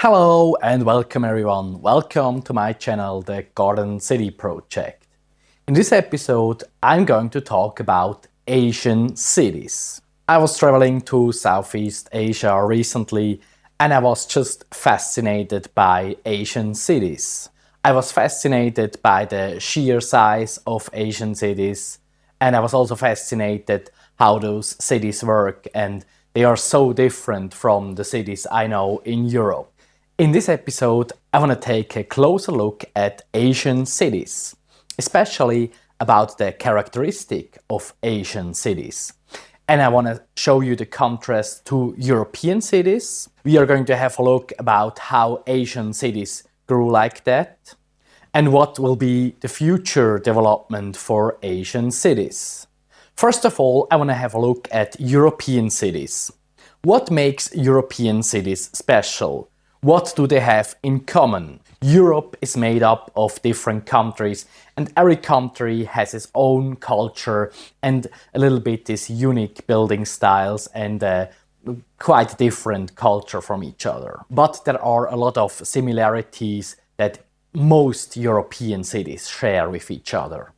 Hello and welcome everyone. Welcome to my channel, the Garden City Project. In this episode, I'm going to talk about Asian cities. I was traveling to Southeast Asia recently and I was just fascinated by Asian cities. I was fascinated by the sheer size of Asian cities, and I was also fascinated how those cities work, and they are so different from the cities I know in Europe. In this episode, I want to take a closer look at Asian cities, especially about the characteristic of Asian cities. And I want to show you the contrast to European cities. We are going to have a look about how Asian cities grew like that and what will be the future development for Asian cities. First of all, I want to have a look at European cities. What makes European cities special? What do they have in common? Europe is made up of different countries, and every country has its own culture and a little bit these unique building styles and quite different culture from each other. But there are a lot of similarities that most European cities share with each other.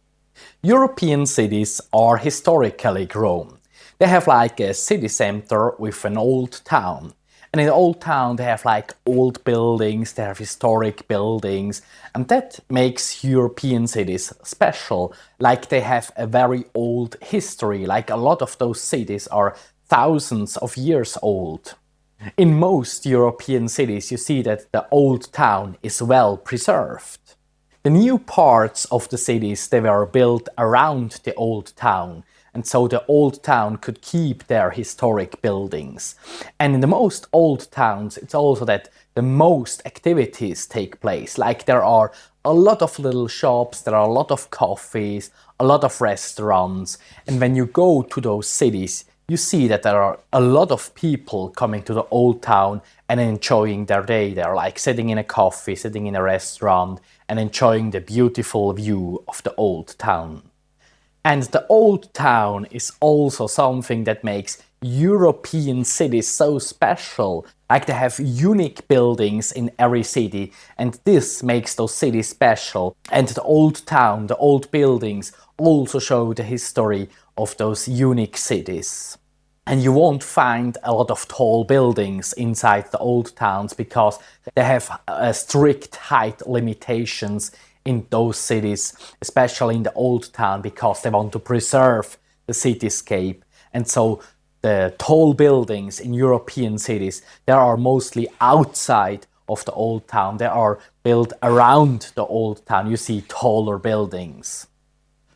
European cities are historically grown. They have like a city center with an old town. And in the old town, they have like old buildings, they have historic buildings, and that makes European cities special. Like they have a very old history, like a lot of those cities are thousands of years old. In most European cities, you see that the old town is well preserved. The new parts of the cities, they were built around the old town. And so the old town could keep their historic buildings. And in the most old towns, it's also that the most activities take place. Like there are a lot of little shops, there are a lot of cafes, a lot of restaurants. And when you go to those cities, you see that there are a lot of people coming to the old town and enjoying their day. They're like sitting in a cafe, sitting in a restaurant, and enjoying the beautiful view of the old town. And the old town is also something that makes European cities so special. Like they have unique buildings in every city, and this makes those cities special. And the old town, the old buildings also show the history of those unique cities. And you won't find a lot of tall buildings inside the old towns because they have strict height limitations in those cities, especially in the old town, because they want to preserve the cityscape. And so the tall buildings in European cities, they are mostly outside of the old town. They are built around the old town. You see taller buildings.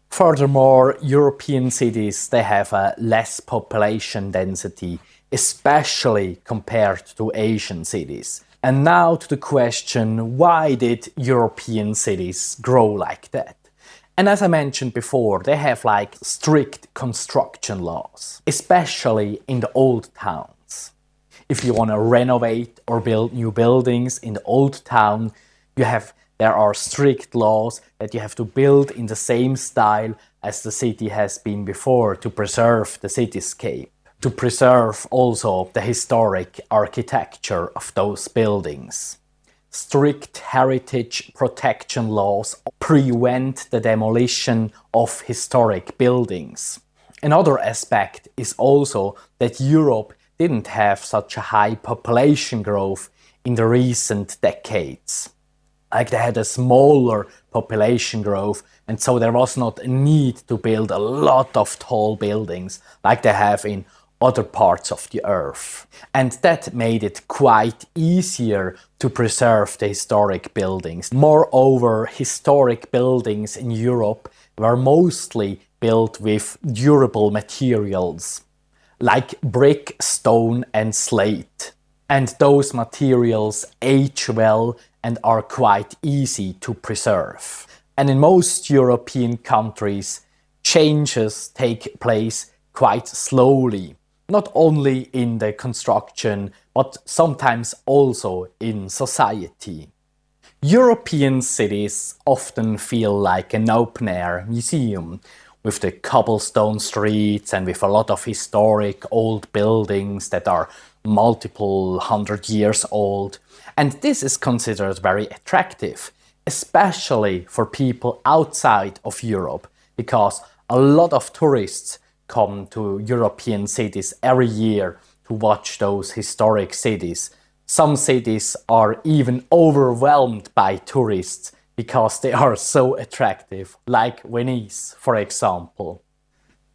Furthermore, European cities, they have a less population density, especially compared to Asian cities. And now to the question, why did European cities grow like that? And as I mentioned before, they have like strict construction laws, especially in the old towns. If you want to renovate or build new buildings in the old town, there are strict laws that you have to build in the same style as the city has been before to preserve the cityscape, to preserve also the historic architecture of those buildings. Strict heritage protection laws prevent the demolition of historic buildings. Another aspect is also that Europe didn't have such a high population growth in the recent decades. Like they had a smaller population growth, and so there was not a need to build a lot of tall buildings like they have in other parts of the earth. And that made it quite easier to preserve the historic buildings. Moreover, historic buildings in Europe were mostly built with durable materials, like brick, stone and slate. And those materials age well and are quite easy to preserve. And in most European countries, changes take place quite slowly, not only in the construction, but sometimes also in society. European cities often feel like an open-air museum, with the cobblestone streets and with a lot of historic old buildings that are multiple hundred years old. And this is considered very attractive, especially for people outside of Europe, because a lot of tourists come to European cities every year to watch those historic cities. Some cities are even overwhelmed by tourists because they are so attractive, like Venice, for example.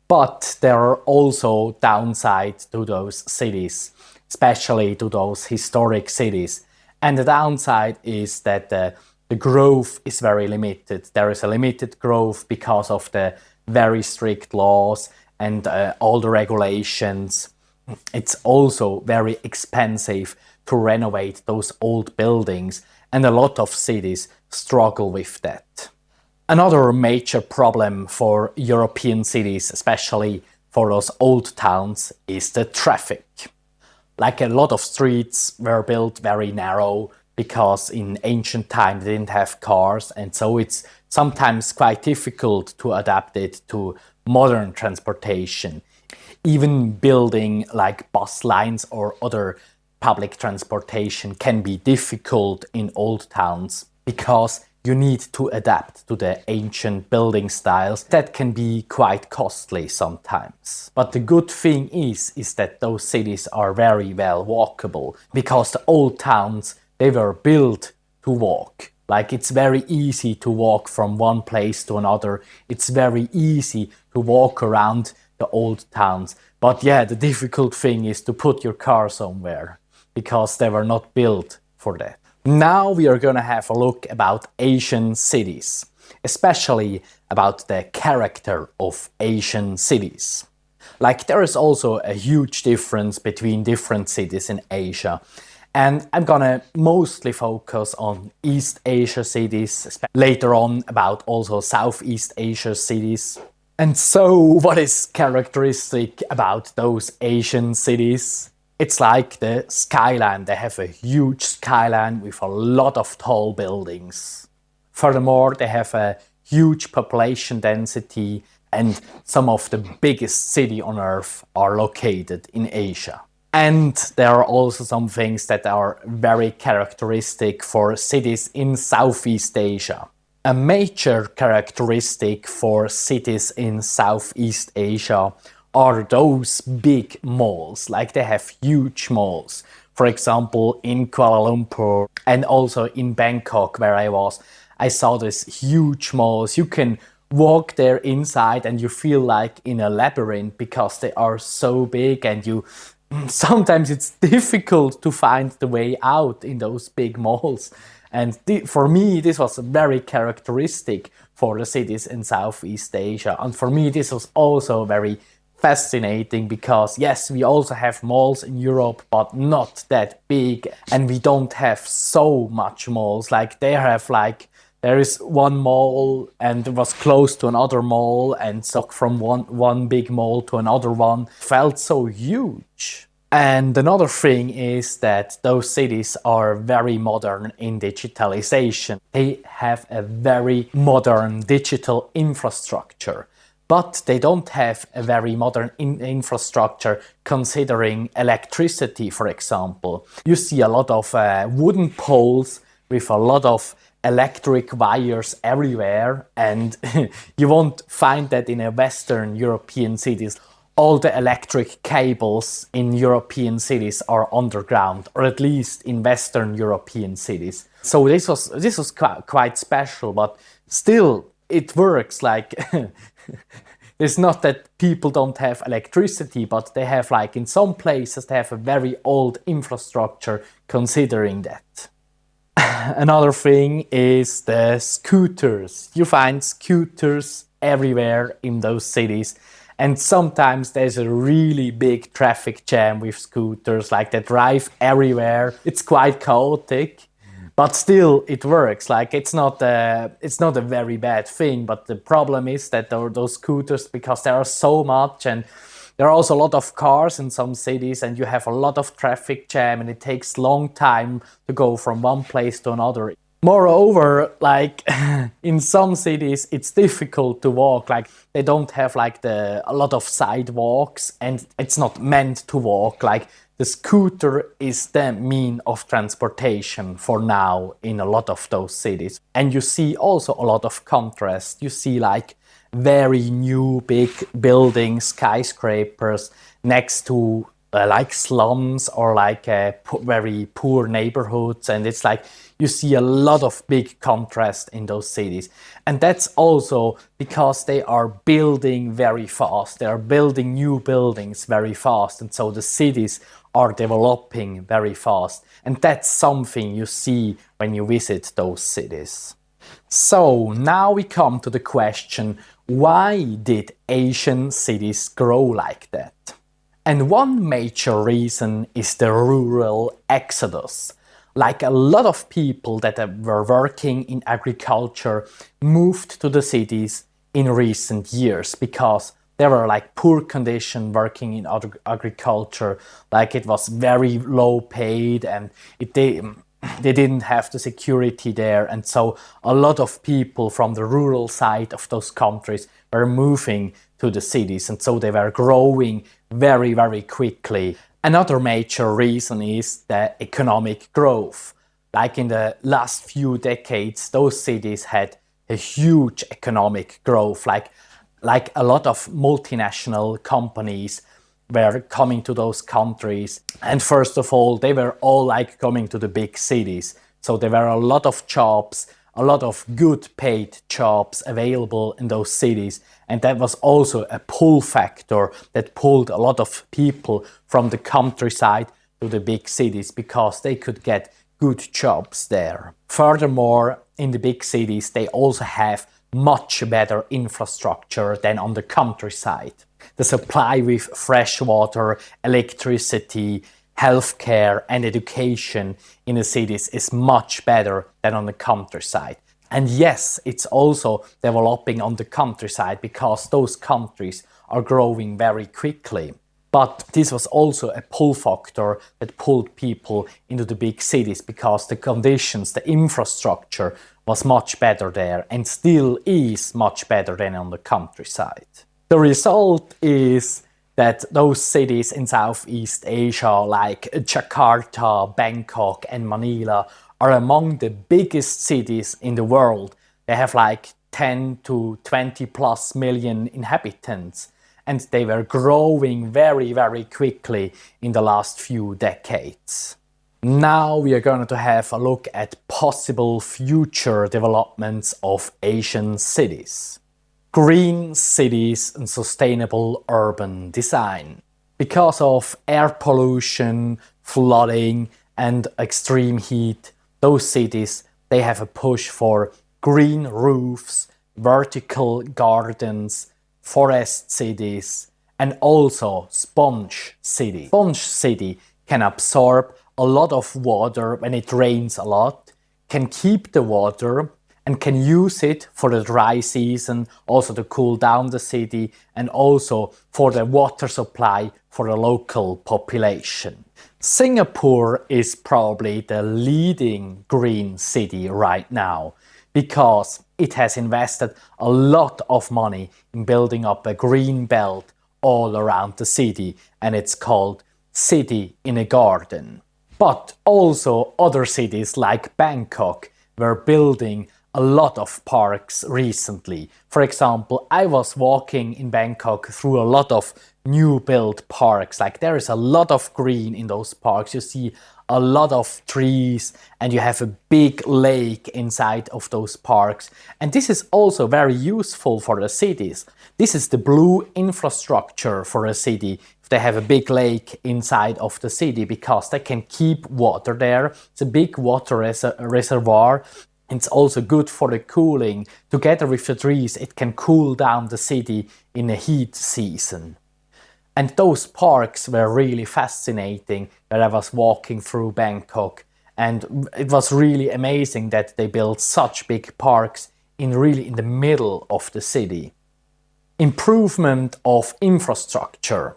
But there are also downsides to those cities, especially to those historic cities. And the downside is that the growth is very limited. There is a limited growth because of the very strict laws and all the regulations. It's also very expensive to renovate those old buildings, and a lot of cities struggle with that. Another major problem for European cities, especially for those old towns, is the traffic. Like a lot of streets were built very narrow because in ancient times they didn't have cars, and so it's sometimes quite difficult to adapt it to modern transportation. Even building like bus lines or other public transportation can be difficult in old towns because you need to adapt to the ancient building styles. That can be quite costly sometimes. But the good thing is that those cities are very well walkable because the old towns, they were built to walk. Like it's very easy to walk from one place to another. It's very easy to walk around the old towns. But yeah, the difficult thing is to put your car somewhere because they were not built for that. Now we are going to have a look about Asian cities, especially about the character of Asian cities. Like there is also a huge difference between different cities in Asia. And I'm gonna mostly focus on East Asia cities, later on about also Southeast Asia cities. And so what is characteristic about those Asian cities? It's like the skyline. They have a huge skyline with a lot of tall buildings. Furthermore, they have a huge population density, and some of the biggest cities on earth are located in Asia. And there are also some things that are very characteristic for cities in Southeast Asia. A major characteristic for cities in Southeast Asia are those big malls. Like they have huge malls. For example, in Kuala Lumpur and also in Bangkok where I saw these huge malls. You can walk there inside and you feel like in a labyrinth because they are so big, and sometimes it's difficult to find the way out in those big malls. And for me, this was very characteristic for the cities in Southeast Asia. And for me, this was also very fascinating because yes, we also have malls in Europe, but not that big, and we don't have so much malls. Like they have there is one mall and it was close to another mall, and so from one big mall to another one felt so huge. And another thing is that those cities are very modern in digitalization. They have a very modern digital infrastructure. But they don't have a very modern infrastructure considering electricity, for example. You see a lot of wooden poles with a lot of electric wires everywhere, and you won't find that in a Western European cities. All the electric cables in European cities are underground, or at least in Western European cities. So this was quite special, but still it works. Like it's not that people don't have electricity, but they have in some places they have a very old infrastructure considering that. Another thing is the scooters. You find scooters everywhere in those cities. And sometimes there's a really big traffic jam with scooters, like they drive everywhere. It's quite chaotic, but still it works. Like it's not a very bad thing, but the problem is that there are those scooters, because there are so much, and there are also a lot of cars in some cities, and you have a lot of traffic jam, and it takes long time to go from one place to another. Moreover, in some cities, it's difficult to walk. Like they don't have a lot of sidewalks, and it's not meant to walk. Like the scooter is the mean of transportation for now in a lot of those cities. And you see also a lot of contrast. You see like very new big buildings, skyscrapers next to like slums or like very poor neighborhoods, and it's like you see a lot of big contrast in those cities. And that's also because they are building very fast. They are building new buildings very fast, and so the cities are developing very fast. And that's something you see when you visit those cities. So now we come to the question, why did Asian cities grow like that? And one major reason is the rural exodus. Like a lot of people that were working in agriculture moved to the cities in recent years because there were like poor conditions working in agriculture, like it was very low paid and they didn't have the security there. And so a lot of people from the rural side of those countries were moving to the cities, and so they were growing very, very quickly. Another major reason is the economic growth. Like in the last few decades, those cities had a huge economic growth. Like a lot of multinational companies were coming to those countries. And first of all, they were all like coming to the big cities. So there were a lot of jobs, a lot of good paid jobs available in those cities. And that was also a pull factor that pulled a lot of people from the countryside to the big cities because they could get good jobs there. Furthermore, in the big cities, they also have much better infrastructure than on the countryside. The supply with fresh water, electricity, healthcare and education in the cities is much better than on the countryside. And yes, it's also developing on the countryside because those countries are growing very quickly. But this was also a pull factor that pulled people into the big cities because the conditions, the infrastructure was much better there and still is much better than on the countryside. The result is that those cities in Southeast Asia like Jakarta, Bangkok and Manila are among the biggest cities in the world. They have like 10 to 20 plus million inhabitants, and they were growing very, very quickly in the last few decades. Now we are going to have a look at possible future developments of Asian cities. Green cities and sustainable urban design. Because of air pollution, flooding and extreme heat, those cities, they have a push for green roofs, vertical gardens, forest cities, and also sponge city. Sponge city can absorb a lot of water when it rains a lot, can keep the water and can use it for the dry season, also to cool down the city and also for the water supply for the local population. Singapore is probably the leading green city right now because it has invested a lot of money in building up a green belt all around the city, and it's called City in a Garden. But also other cities like Bangkok were building a lot of parks recently. For example, I was walking in Bangkok through a lot of new built parks. Like there is a lot of green in those parks. You see a lot of trees and you have a big lake inside of those parks. And this is also very useful for the cities. This is the blue infrastructure for a city. If they have a big lake inside of the city because they can keep water there. It's a big water reservoir. It's also good for the cooling. Together with the trees, it can cool down the city in a heat season. And those parks were really fascinating when I was walking through Bangkok. And it was really amazing that they built such big parks in the middle of the city. Improvement of infrastructure.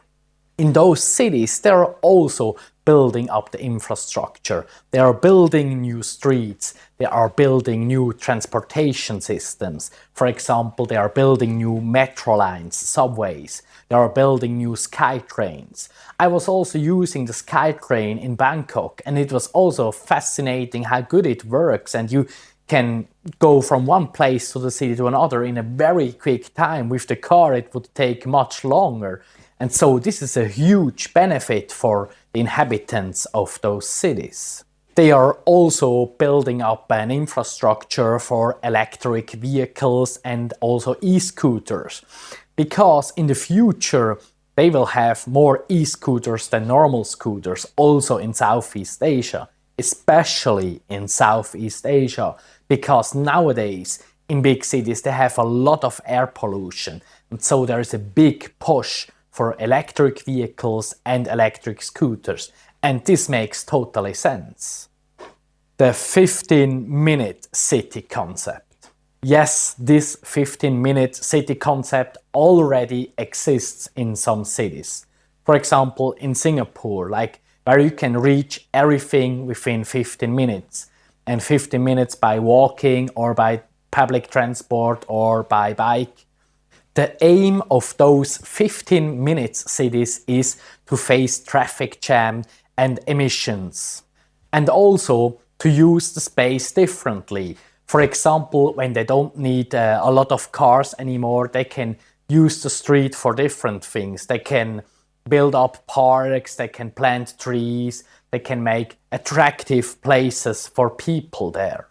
In those cities, there are also building up the infrastructure. They are building new streets. They are building new transportation systems. For example, they are building new metro lines, subways. They are building new sky trains. I was also using the sky train in Bangkok, and it was also fascinating how good it works, and you can go from one place to the city to another in a very quick time. With the car it would take much longer. And so this is a huge benefit for the inhabitants of those cities. They are also building up an infrastructure for electric vehicles and also e-scooters, because in the future they will have more e-scooters than normal scooters also in Southeast Asia, especially in Southeast Asia, because nowadays in big cities they have a lot of air pollution, and so there is a big push for electric vehicles and electric scooters, and this makes totally sense. The 15-minute city concept. Yes, this 15-minute city concept already exists in some cities. For example, in Singapore, where you can reach everything within 15 minutes, and 15 minutes by walking or by public transport or by bike. The aim of those 15 minutes cities is to face traffic jam and emissions, and also to use the space differently. For example, when they don't need a lot of cars anymore, they can use the street for different things. They can build up parks, they can plant trees, they can make attractive places for people there.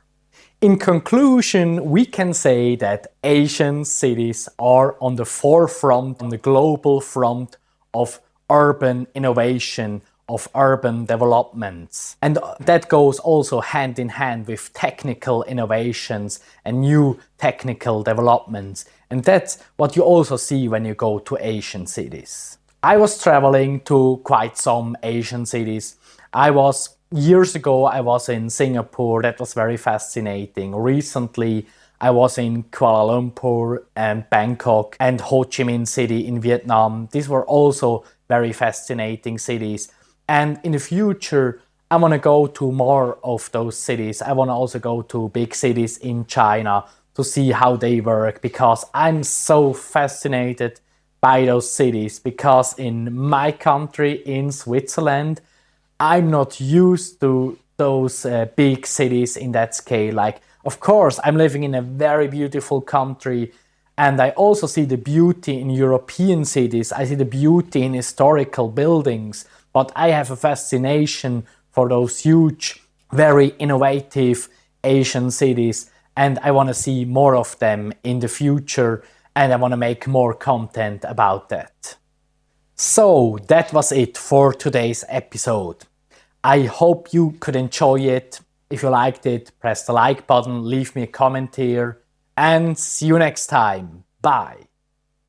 In conclusion, we can say that Asian cities are on the forefront, on the global front of urban innovation, of urban developments. And that goes also hand in hand with technical innovations and new technical developments. And that's what you also see when you go to Asian cities. I was traveling to quite some Asian cities. Years ago, I was in Singapore. That was very fascinating. Recently, I was in Kuala Lumpur and Bangkok and Ho Chi Minh City in Vietnam. These were also very fascinating cities. And in the future, I want to go to more of those cities. I want to also go to big cities in China to see how they work, because I'm so fascinated by those cities. Because in my country, in Switzerland, I'm not used to those big cities in that scale. Of course, I'm living in a very beautiful country, and I also see the beauty in European cities. I see the beauty in historical buildings, but I have a fascination for those huge, very innovative Asian cities, and I want to see more of them in the future, and I want to make more content about that. So that was it for today's episode. I hope you could enjoy it. If you liked it, press the like button, leave me a comment here, and see you next time. Bye.